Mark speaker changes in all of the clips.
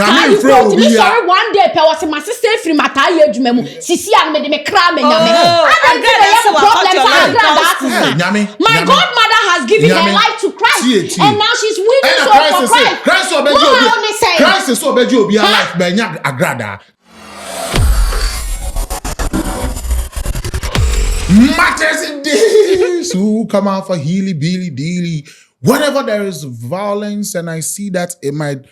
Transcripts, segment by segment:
Speaker 1: Matai you go to me sorry one day pe was my sister free Matai adwuma mu sisi an me de me kra me nyame my godmother has given her life to Christ and now she's winning so for Christ.
Speaker 2: Christ is so bad you be alive by Agraada. Matters in this who come out for healy billy dealy. Whenever there is violence and I see that it might,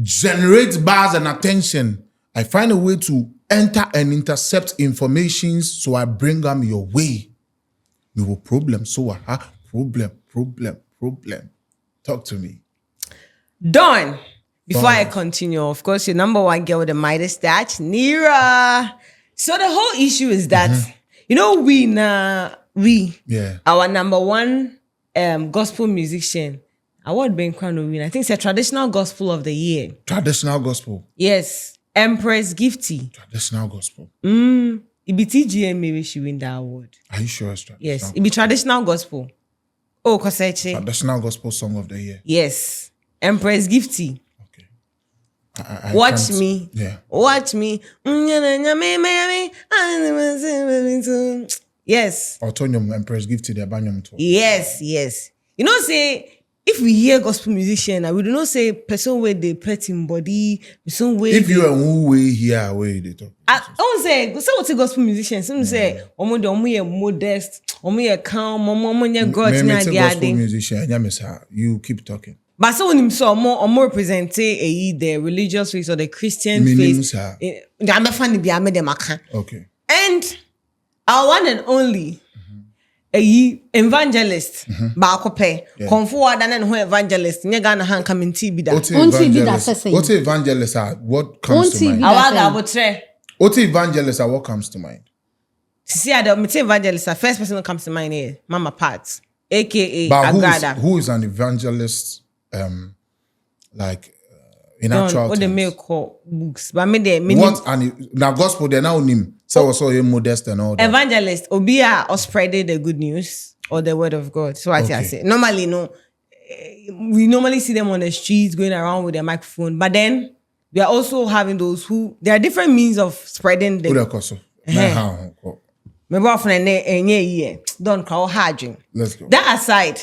Speaker 2: generate buzz and attention, I find a way to enter and intercept information, so I bring them your way. No problem. So problem. Talk to me.
Speaker 3: Dawn. Before I continue, of course, your number one girl with the Midas statue, Nira. So the whole issue is that, our number one gospel musician, award being crowned win. I think it's a traditional gospel of the year.
Speaker 2: Traditional gospel.
Speaker 3: Yes. Empress Gifty.
Speaker 2: Traditional gospel.
Speaker 3: It be TGM maybe she win that award.
Speaker 2: Are you sure it's traditional?
Speaker 3: Yes. It be traditional gospel. Oh, Koseche.
Speaker 2: Traditional gospel song of the year.
Speaker 3: Yes. Empress Gifty.
Speaker 2: Okay.
Speaker 3: Watch me.
Speaker 2: Yeah.
Speaker 3: Watch me. Yes.
Speaker 2: Autonium Empress Gifty the Banyum too.
Speaker 3: Yes. Say if we hear gospel musician, we do not say person where they pet in body, person where
Speaker 2: if you are who way here, where they talk.
Speaker 3: I don't say what's a gospel musician. Some say omo modest, omo calm, omo God na
Speaker 2: the gospel musician. You keep talking.
Speaker 3: But so when him saw more represent the religious faith or the Christian faith.
Speaker 2: Okay.
Speaker 3: And our one and only evangelist Bakope conforward and who evangelist Nyagana Han coming TB
Speaker 2: What evangelist are what comes to mind? What evangelist are what comes to mind?
Speaker 3: See, I don't evangelist. The first person that comes to mind here, Mama Pat, aka Agraada.
Speaker 2: Who is an evangelist? In actual
Speaker 3: what they make call books, but me they
Speaker 2: what and now gospel they now name so also modest and all that.
Speaker 3: Evangelist Obia or spreading the good news or the word of God. So what I say. Normally, we normally see them on the streets going around with their microphone, but then we are also having those who there are different means of spreading the. Don't call harding.
Speaker 2: Let's go.
Speaker 3: That aside.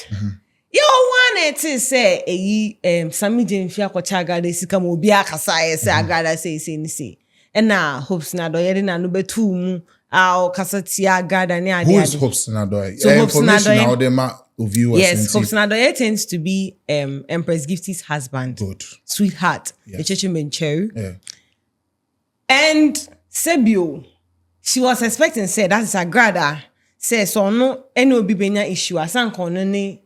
Speaker 3: You want to say Sami Jemfia Kochaga sika mo bia kasa say Agraada say and now Hopeson Adorye na no betum kasa tia Agraada ne ade.
Speaker 2: Who is Hopeson Adorye?
Speaker 3: So Hopeson Adorye
Speaker 2: viewers.
Speaker 3: Yes, Hopeson Adorye tends to be Empress Gifty's husband.
Speaker 2: Good.
Speaker 3: Sweetheart. The church mencho.
Speaker 2: Yeah.
Speaker 3: And Sebio, she was expecting say that is Agraada say so no any obi benya issue asan kono ne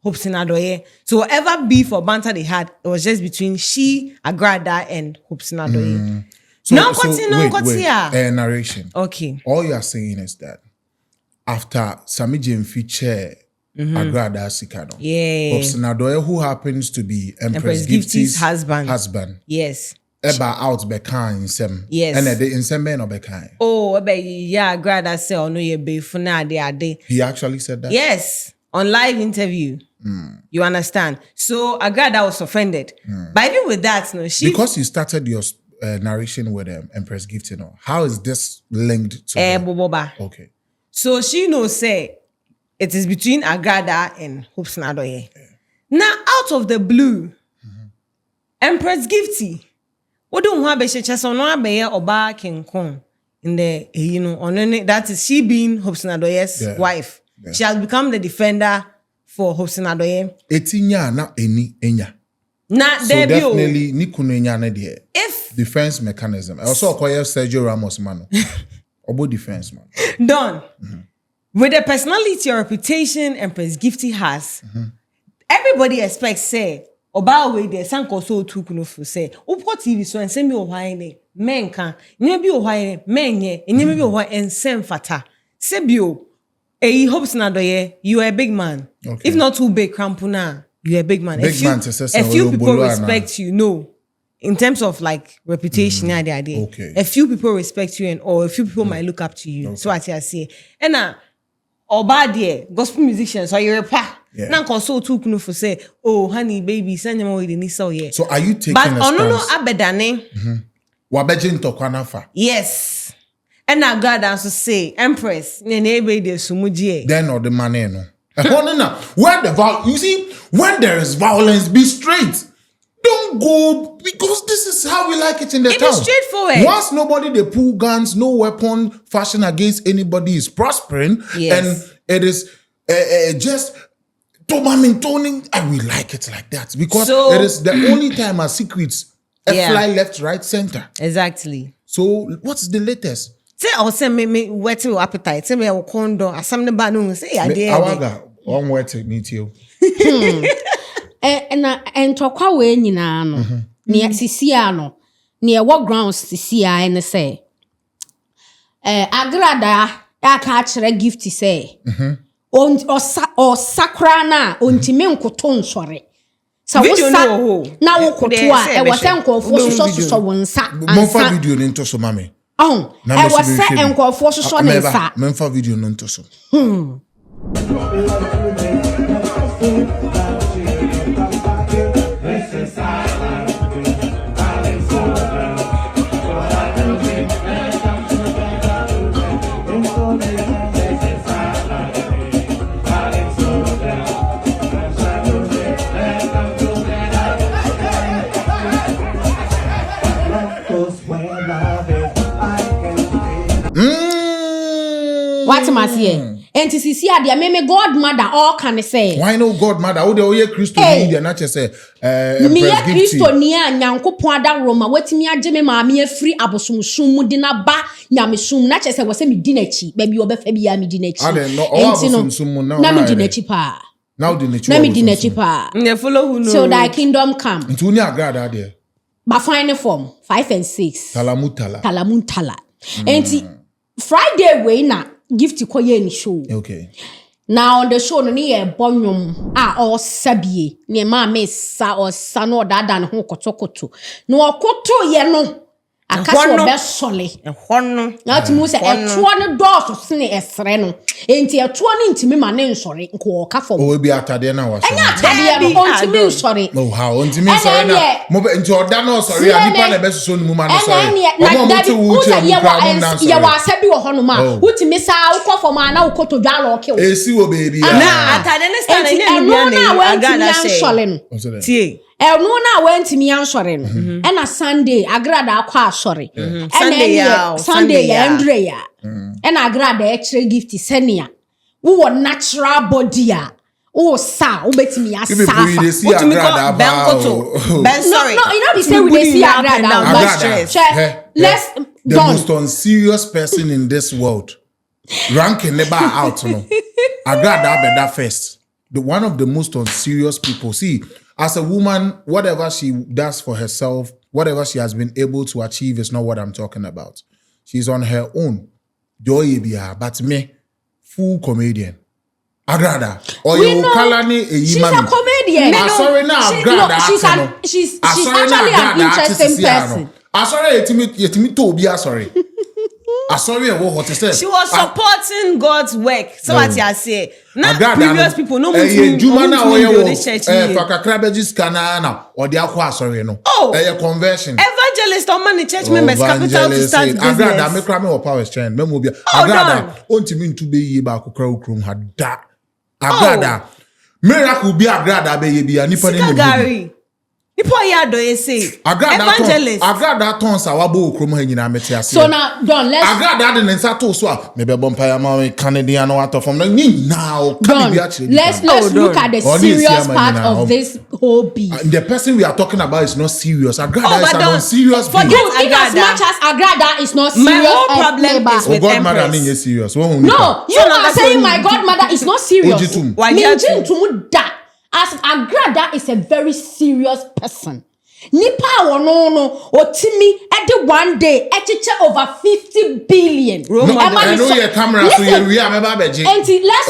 Speaker 3: Hopeson Adorye. So whatever beef or banter they had, it was just between she, Agraada, and Hopeson Adorye.
Speaker 2: Narration.
Speaker 3: Okay.
Speaker 2: All you are saying is that after Sami Jemfi chair Agraada Sikano, Hopeson Adorye, who happens to be Empress Gifty's husband.
Speaker 3: Yes.
Speaker 2: Eba out beka in sem.
Speaker 3: Yes.
Speaker 2: And the in sem no beka.
Speaker 3: Oh, Agraada say oh no ye beef na ade.
Speaker 2: He actually said that.
Speaker 3: Yes. On live interview. You understand? So Agraada was offended. But even with that,
Speaker 2: because you started your narration with Empress Gifty, how is this linked to
Speaker 3: Boboba.
Speaker 2: Okay.
Speaker 3: So she say it is between Agraada and Hopeson Adorye. Now, out of the blue, Empress Gifty, what don't have a chess on Oba King Kong in the that is she being Hopeson Adorye's wife. Yeah. She has become the defender for Hopeson Adorye.
Speaker 2: Etinya na eni enya.
Speaker 3: Na
Speaker 2: so definitely ni kuno enya na de.
Speaker 3: If
Speaker 2: defense mechanism. Also acquire Sergio Ramos man. Obo defense man.
Speaker 3: Done. With the personality or reputation Empress Gifty has, everybody expects say Oba we there sanko so tu kuno fu say upo TV so ensem bi ohwan ne menka nya bi ohwan menye nya bi ohwan ensem fata sebio Hopeson Adorye, you are a big man. Okay. If not too big, Krampuna, you are a big man. A few people respect you, in terms of like reputation,
Speaker 2: okay.
Speaker 3: A few people respect you or a few people might look up to you. Okay. So I say. And Obadie, gospel musicians, or you're a pa. Now console too kunu for say, oh honey baby, send them away the niso yeah.
Speaker 2: So are you taking
Speaker 3: but
Speaker 2: a stance?
Speaker 3: no abedane.
Speaker 2: Wabejin to kwanafa.
Speaker 3: Yes. And now God also say, Empress, nebe de sumuji.
Speaker 2: Then or the money no. Where the you see, when there is violence, be straight. Don't go because this is how we like it in the town.
Speaker 3: It is straightforward.
Speaker 2: Once nobody they pull guns, no weapon fashion against anybody is prospering, and it is just toning, and we like it like that because it is the only time our secrets fly left, right, center.
Speaker 3: Exactly.
Speaker 2: So what's the latest?
Speaker 3: Say or say me wet your appetite. Say me a condo. Asam ne ba no say idea.
Speaker 2: Awaga one word to meet you.
Speaker 1: And tokwa we nyina no. Ne sisia no. Ne wo grounds sisia ene say. Agraada aka kire gift say. On sakra na ontime nkoto nsore. Sa wo sa na wo koto a e wo se nkofo so wonsa.
Speaker 2: Monfa video ni nto so mame.
Speaker 1: Oh, I was set and call for so nessa.
Speaker 2: Memfa video no nto so.
Speaker 1: What am I saying? And to see the meme godmother all can say.
Speaker 2: Why no godmother? Who the oye Christo media not just say
Speaker 1: me Christo nia nyankopon ada Roma wetimi agye me maame afiri abosomsum mu de na ba nyamesum na che say wo say me di nachi ba bi obefa bi ya me di nachi. Na me di nachi pa.
Speaker 2: Now di nachi.
Speaker 1: Na me di nachi pa.
Speaker 3: Ne follow who know.
Speaker 1: So thy kingdom come.
Speaker 2: Into uni Agraada there.
Speaker 1: Ba final form 5 and 6.
Speaker 2: Talamuntala.
Speaker 1: And Friday way na Gifty koye ni show.
Speaker 2: Okay.
Speaker 1: Now on the show no ni bonwom or sabie ni ma me sa or sano dada ne ho kotokoto. No okoto ye no akaso be sole.
Speaker 3: Ehonno.
Speaker 1: Na timu se etuo ne dɔɔso sene esre no. Enti etuo ne ntimi ma ne nsore nko ka fom.
Speaker 2: O bi atade na waso.
Speaker 1: Enya atade no ontimi nsore.
Speaker 2: No how ontimi nsore na. Mo be nti oda na nsore a nipa na be soso nu mu ma no sore.
Speaker 1: Na dabi uta ye wa asabi wo hono ma. Utimi sa ukọ fom ana ukoto dwalo oke.
Speaker 2: Esi wo baby.
Speaker 3: Na atade ne stand na
Speaker 1: ne na Agraada say.
Speaker 3: Tie.
Speaker 1: No na wentimi ansore no. E na Sunday Agraada akwa asore. Sunday ya Andrea. E na Agraada e kire gift senia. Wo natural body a. Oh, sa, ubetimi asa.
Speaker 2: What you call
Speaker 3: Benkoto? Ben sorry.
Speaker 1: No, you know the same we see Agraada. Let's
Speaker 2: the most unserious person in this world. Ranking never out, no. Agraada better first. The one of the most unserious people. See, as a woman, whatever she does for herself, whatever she has been able to achieve is not what I'm talking about. She's on her own. Joy biya, but me, full comedian. Agraada. Or you kalani
Speaker 1: she's a comedian.
Speaker 2: Sorry now, Agraada.
Speaker 1: She's actually an interesting person.
Speaker 2: Sorry, yetimi to obi sorry. Sorry, what to say?
Speaker 3: She was supporting God's work. So what you say? Now previous people no more.
Speaker 2: Juma na oye fakakrabeji scanner na odi akwa sorry no. Conversion.
Speaker 3: Evangelist on money church members capital to start business.
Speaker 2: Agraada me kra me power strength. Me mo bia. Agraada ontimi ntube yi ba akokra ukrum ha da. Agraada miracle bi Agraada be ye bia nipa ne
Speaker 3: ne. People here do you say Evangelist
Speaker 2: Agraada Taunt awabo okrom ha nyina mete ase.
Speaker 1: So now Don let's
Speaker 2: Agraada de nsa to so a me be bompa ya ma Canadian no out from ni now can be actually.
Speaker 1: Let's look at the serious part of this whole beef.
Speaker 2: The person we are talking about is not serious. Agraada is an unserious beef.
Speaker 1: Forget as much as Agraada is not serious.
Speaker 3: My whole problem is with
Speaker 2: godmother
Speaker 3: Empress.
Speaker 2: Is serious.
Speaker 1: No, you are saying my godmother is not serious.
Speaker 3: Why
Speaker 1: as Agraada is a very serious person. Nipa wono otimi ede one day echiche over 50 billion.
Speaker 2: I know your camera so you are beji.
Speaker 1: And let's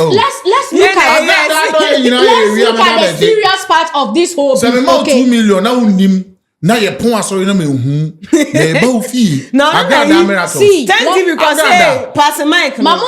Speaker 1: look at the serious part of this whole
Speaker 2: beef. Okay. 2 million now unim Na ye pon asori na me hu. Na eba fi.
Speaker 3: No,
Speaker 2: Agraada miracle.
Speaker 1: See,
Speaker 3: thank you because say pass the mic.
Speaker 1: Mama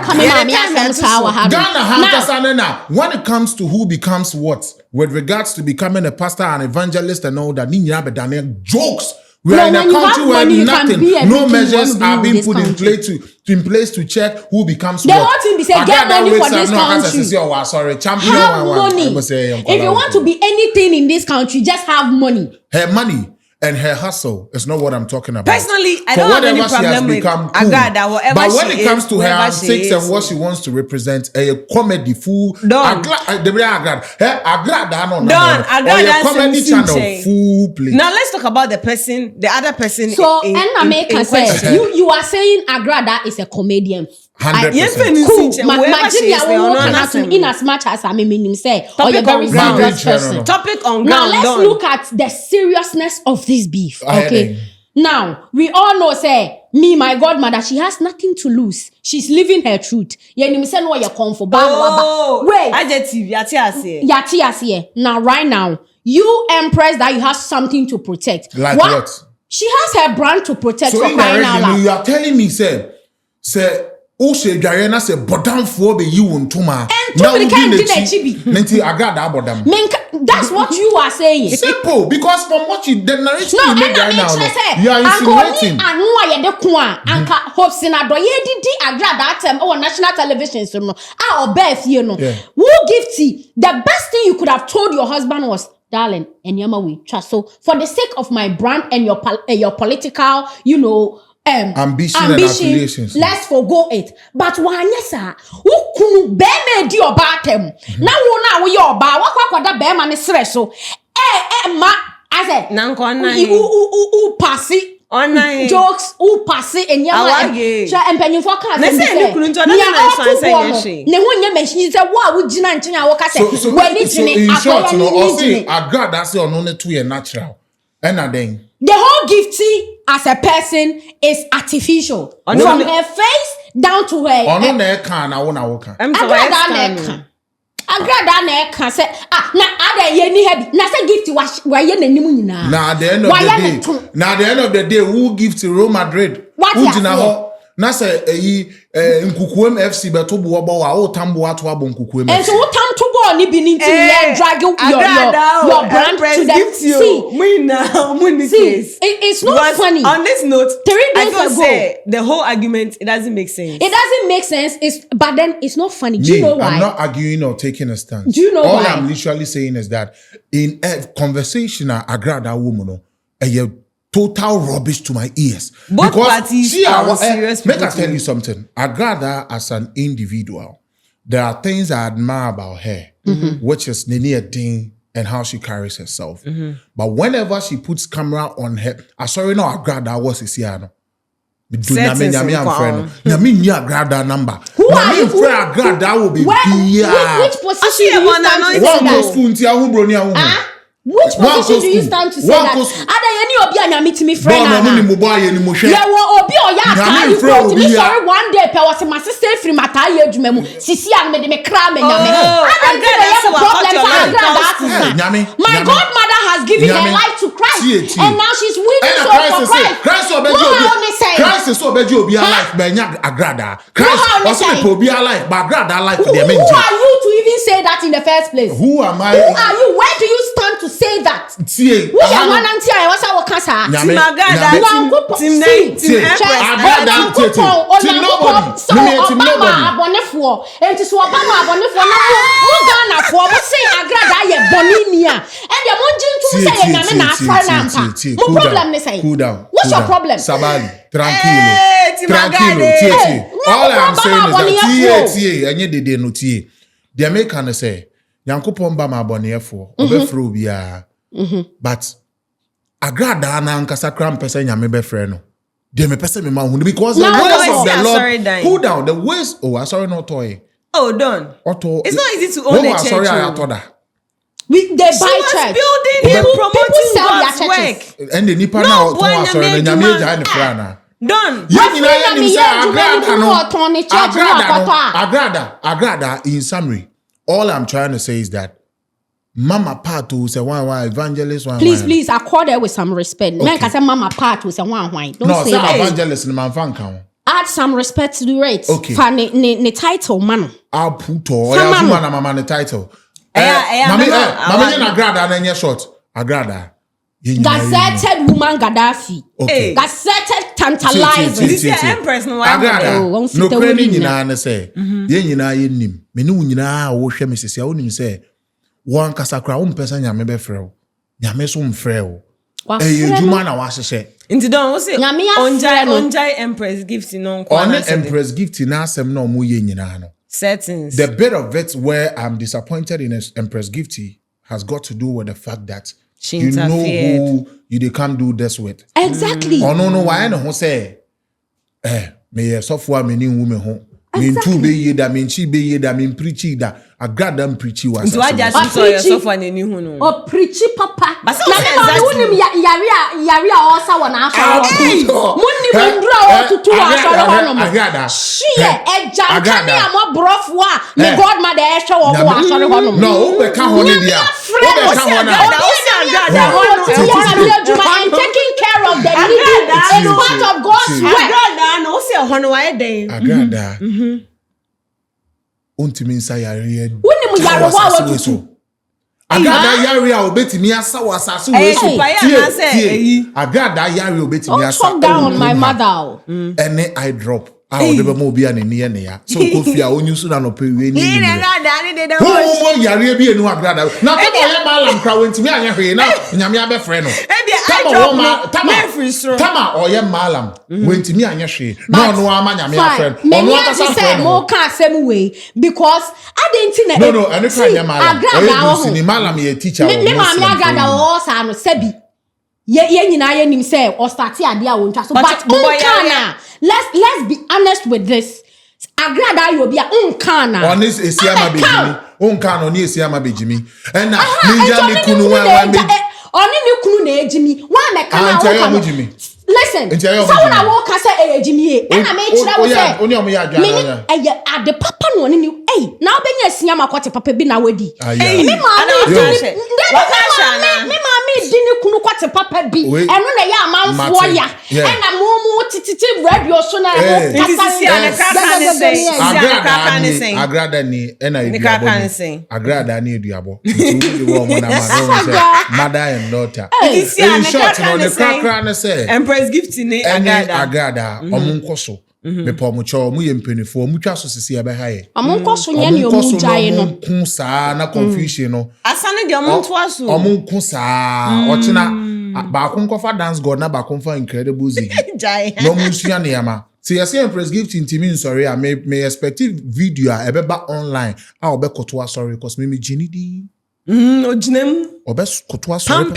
Speaker 1: come in and
Speaker 2: Ghana Hankasa na when it comes to who becomes what with regards to becoming a pastor and evangelist and all that, ninya be done jokes. We are in a country where nothing, no measures are being put in place to check who becomes
Speaker 1: the
Speaker 2: what.
Speaker 1: Whole thing be say get money for this country.
Speaker 2: Oh, sorry, champion.
Speaker 1: Have money. If you want to be anything in this country, just have money.
Speaker 2: Her money and her hustle is not what I'm talking about.
Speaker 3: Personally, I don't have any problem with Agraada, whatever
Speaker 2: but when
Speaker 3: she
Speaker 2: it comes
Speaker 3: is,
Speaker 2: to her antics and
Speaker 3: is,
Speaker 2: what she wants to represent, a comedy fool.
Speaker 3: Don.
Speaker 2: Agraada,
Speaker 3: Agraada
Speaker 2: comedy channel full play.
Speaker 3: Now let's talk about the other person.
Speaker 1: So, and says, you are saying Agraada is a comedian.
Speaker 2: 100%.
Speaker 1: Cool. In as much as I mean say, or you're very serious person.
Speaker 3: Topic on ground.
Speaker 1: Now let's look at the seriousness of this beef. Okay. Now we all know, say, me, my godmother, she has nothing to lose. She's living her truth. Wait. Now, right now, you Empress, that you have something to protect.
Speaker 2: Like what?
Speaker 1: She has her brand to protect.
Speaker 2: So indirectly, you are telling me, say. Ose Guyana say bodam for be you untuma.
Speaker 1: Now we can't do that chibi.
Speaker 2: Menti Agraada bodam.
Speaker 1: That's what you are saying.
Speaker 2: Simple, because from what you the narration
Speaker 1: no,
Speaker 2: you made right now, you are insinuating.
Speaker 1: Anka Hopeson Adorye didi Agraada term on national television so no. Or Beth, you know. Who Gifty? The best thing you could have told your husband was, darling, and we trust. So for the sake of my brand and your political, you know,
Speaker 2: ambition and affiliations.
Speaker 1: Let's forgo it. But why sir? Who kunu be di obatem? Na wo na wo ye oba wa kwakwada be ma ne sere so. Ma I said u passi online jokes u passi enyama sha empanyimfo ka say ne kunu nto ne ho nya machine say wo a wo gina nchen a wo ka say we ni gine akoya ni
Speaker 2: Agraada say ono ne to ye natural. And
Speaker 1: the whole Gifty as a person is artificial. From her face down to her. Agraada na say na ada ye ni heavy. Na say Gifty wa ye nanimu nyina.
Speaker 2: Na at the end of the day, who Gifty Real Madrid? Who jina ho? Na say nkukuem FC beto bo wa o tambo ato abo nkukuem.
Speaker 1: And so what time to go ni bi ni drag your brand to them. See, it's not funny.
Speaker 3: On this note,
Speaker 1: 3 days
Speaker 3: I
Speaker 1: ago,
Speaker 3: say the whole argument, it doesn't make sense.
Speaker 1: It doesn't make sense. But then it's not funny. Do you know why?
Speaker 2: I'm not arguing or taking a stance.
Speaker 1: Do you know
Speaker 2: All
Speaker 1: why?
Speaker 2: I'm literally saying is that in a conversation, Agraada woman, total rubbish to my ears.
Speaker 3: Both parties are serious.
Speaker 2: Make I tell you something. Agraada as an individual, there are things I admire about her, which is Nini Ding and how she carries herself. But whenever she puts camera on her, I sorry no Agraada was his year. Agraada number.
Speaker 1: Who are you?
Speaker 2: Agraada will be
Speaker 1: which position do you stand to say that? Which position do you stand to say that? Ada ye ni obi anya meet me friend na. Yeah, obi o ya aka you go to me sorry one day pe was my sister free mata ye adwuma mu. Sisi an me de me kra me nyame. My godmother has given her life to Christ and now she's winning so for Christ.
Speaker 2: Christ is so bad you be alive be nya Agraada. Christ also be obi alive but Agraada life dey mention.
Speaker 1: Who are you to even say that in the first place?
Speaker 2: Who am I?
Speaker 1: Who are you? Where do you stand to say that? Who are one auntie I was our casa?
Speaker 3: Team Agraada, team
Speaker 1: abonefo enti so Obama abonefo na mo Ghana fo mo say Agraada ye boninia and the monjintu say ye nyame na afra na ampa. Mo problem ne say. What's your problem?
Speaker 2: Sabali, tranquilo. All I'm saying is that enye dede no tie. The American say Yankopon ba ma abonefo obefro bia. But Agraada na nkasa kram pese nyame be frɛ no. They me pese me ma hu because the ways of the Lord pull down the ways. Oh, I sorry not toy.
Speaker 3: Oh, done. It's not easy to own a church.
Speaker 2: Sorry, I told her.
Speaker 1: They buy church.
Speaker 3: Building him, promoting God's work.
Speaker 2: And the nipa now sorry the nyame ja ne fra na.
Speaker 3: Done.
Speaker 2: Agraada in summary, all I'm trying to say is that Mama part who say one evangelist one.
Speaker 1: Please, accord her with some respect. Okay. Men can say mama part who say one. Don't say that.
Speaker 2: Evangelist in man fan count.
Speaker 1: Add some respect to the rate.
Speaker 2: Okay.
Speaker 1: For ne title, man.
Speaker 2: I'll put all mama the title. Mami na Agraada na short. Agraada.
Speaker 1: Gazetted woman Gaddafi.
Speaker 2: Okay.
Speaker 1: Gazetted tantalizing.
Speaker 3: This is Empress no
Speaker 2: Agraada. No credit nyina na say. Ye nyina ye nim. Me no nyina wo hwe mesese wo nim say. One kasakra wo mpesa nyame be frɛ wo. Nyame so mfrɛ wo. Juma na wa hyehyɛ.
Speaker 3: Nti don wo say onjai Empress Gifty no kwa na
Speaker 2: Empress Gifty na asɛm na omo ye nyina no.
Speaker 3: Settings.
Speaker 2: The bit of it where I'm disappointed in Empress Gifty has got to do with the fact that
Speaker 3: she
Speaker 2: you
Speaker 3: interfered.
Speaker 2: know who they can't do this with.
Speaker 1: Exactly.
Speaker 2: Oh no, why no say me software me ni woman ho. Me two be ye that mean she be ye that mean preachy that Agraada preachy was.
Speaker 3: So I just saw your software ni hu no.
Speaker 1: O preachy papa.
Speaker 3: But
Speaker 1: na wonim yari a osa wona aso. Munni bendura o tutu asoro ho no.
Speaker 2: Agraada.
Speaker 1: She ejankane amo brofo a me godmother e hwe wo ho asoro ho no.
Speaker 2: No, we can ho ne dia. We can ho na.
Speaker 1: And taking care of the needy is part of God's work.
Speaker 3: Agraada no say ho no why den.
Speaker 2: Agraada. Untimi nsa yare.
Speaker 1: Woni mu yare wa wotutu.
Speaker 2: Agraada yare a obetimi asa wa asase we so. Agraada yare obetimi asa.
Speaker 1: Talk down on my mother.
Speaker 2: Any eye drop. Ah, o debe mo obi a ne ne ya. So ko fia onyu na no pe we ni.
Speaker 3: Ni Agraada ni de
Speaker 2: wo yare bi enu Agraada. Na to ye malam kra wentimi anya hwe na nyame abefre no. Tama oye malam wentimi anya hwe. Na ono ama nyame afre. Ono akasa afre.
Speaker 1: Mo ka asem we because I didn't know.
Speaker 2: No, anu ka anya malam. Oye ni malam ye teacher.
Speaker 1: Me mama Agraada o sa no sebi. Ye nyina ye nim say o start ade a won twa so but let's be honest with this. Agraada you be unkana.
Speaker 2: Honest esiama bejimi. Unkana oni esiama bejimi. Na ninja me kunu wa me.
Speaker 1: Oni ni kunu na ejimi. Wa me kana
Speaker 2: o.
Speaker 1: Listen. Someone I walk say ejimi e. Na me kira wo say.
Speaker 2: Oni omo ya adwa
Speaker 1: na. Ade papa no oni ni na obenya esiama kwate papa bi na wadi. Me mama di ni kunu kwate papa bi. Eno na ya amanfo ya. Na mo tititi radio so na
Speaker 2: Agraada ni ena eduabo. Agraada ni eduabo. Nti wo mo na ma mother and daughter. In short no the crack na say
Speaker 3: Empress Gifty ni
Speaker 2: Agraada omunkoso me pa mu cho mu ye mpenifo mu twa so sisi ebe ha ye
Speaker 1: omunkoso nya ni omu jaye no
Speaker 2: kun saa na confusion no
Speaker 3: asane de omuntu aso
Speaker 2: omunkun saa ochina ba kun kofa dance god na ba kun fa incredible zigi
Speaker 3: jaye
Speaker 2: no mu sua ne yama see yes Empress Gifty intimi sorry I may expect video a ebeba online a obekoto sorry because me ginidi
Speaker 3: ojinem
Speaker 2: obekoto sorry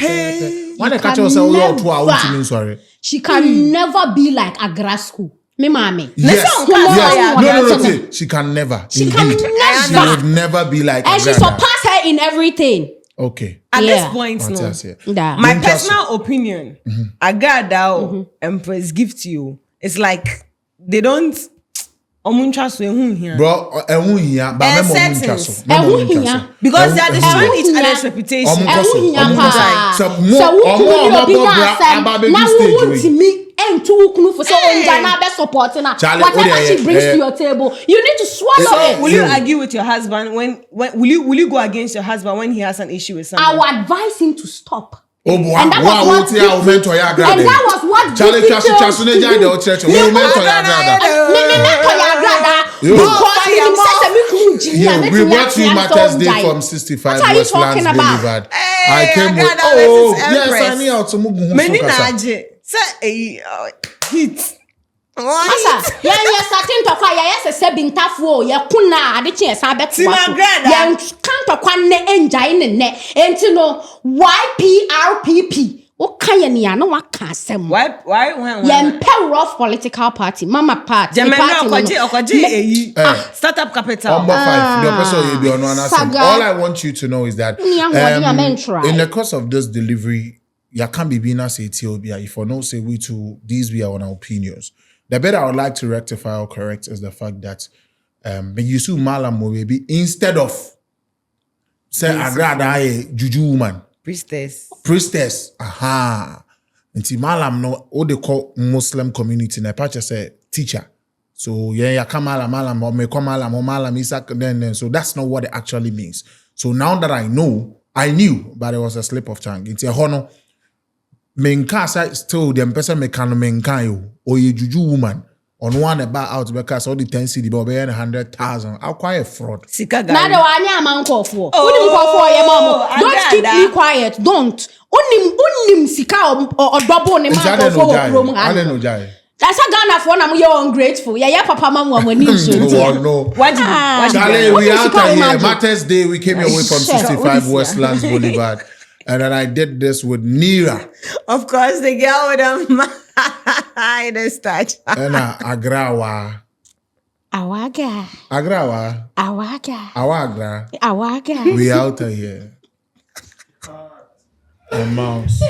Speaker 2: when I catch yourself you to a intimi sorry
Speaker 1: she can never be like Agraada school. Me mommy.
Speaker 2: Yes. No. She can never.
Speaker 1: She can never.
Speaker 2: She would never be like
Speaker 1: and she surpass her in everything.
Speaker 2: Okay.
Speaker 3: At this point, no. My personal opinion, Agraada Empress Gifty, it's like they don't.
Speaker 2: Bro,
Speaker 3: because they are destroying each other's reputation.
Speaker 1: And two kunu for so onjana be supporting her. Whatever she brings to your table, you need to swallow it.
Speaker 3: Will you argue with your husband when will you go against your husband when he has an issue with someone?
Speaker 1: I would advise him to stop.
Speaker 2: And that was what Charlie Chasune Jai the church. We mentor Agraada. We watch you Matters Day from 65 Westlands Boulevard. I came with yes, I knew how to move.
Speaker 3: Many naje. Say hit.
Speaker 1: Asa, ya starting to fire yes se bintafo ye kuna ade che sa beto aso. Ya kan to ne enjai ne enti no YPRPP. O kan ye ne na waka asem.
Speaker 3: Why
Speaker 1: ye mpe rough political party mama party
Speaker 3: okoje startup capital.
Speaker 2: Number 5 the person you be on one asem. All I want you to know is that in the course of this delivery ya can't be being as Ethiopia if I know say we to these we are on our opinions. The better I would like to rectify or correct is the fact that when you sue Malam maybe instead of say Agraada a juju woman. Priestess. Aha. Nti malam no what they call Muslim community na patch say teacher. So yeah, come malam or me come malam Isaac then so that's not what it actually means. So now that I knew, but it was a slip of tongue. It's a hono. Menka still the person me can menka you or you juju woman on one about out because all the 10 cedi but 100,000. I'll quite a fraud.
Speaker 1: Don't keep me quiet. Don't. Unim sika or double ne man for
Speaker 2: I don't know jai.
Speaker 1: That's a Ghana for na you're ungrateful. Yeah, papa mama when you so.
Speaker 2: No. Charlie, we out here. Matters Day, we came away from 65 Westlands Boulevard. And then I did this with Nira.
Speaker 3: Of course, the girl with the starch.
Speaker 2: And Agrawa.
Speaker 1: Awaga.
Speaker 2: Agrawa.
Speaker 1: Awaga.
Speaker 2: We out here. A mouse.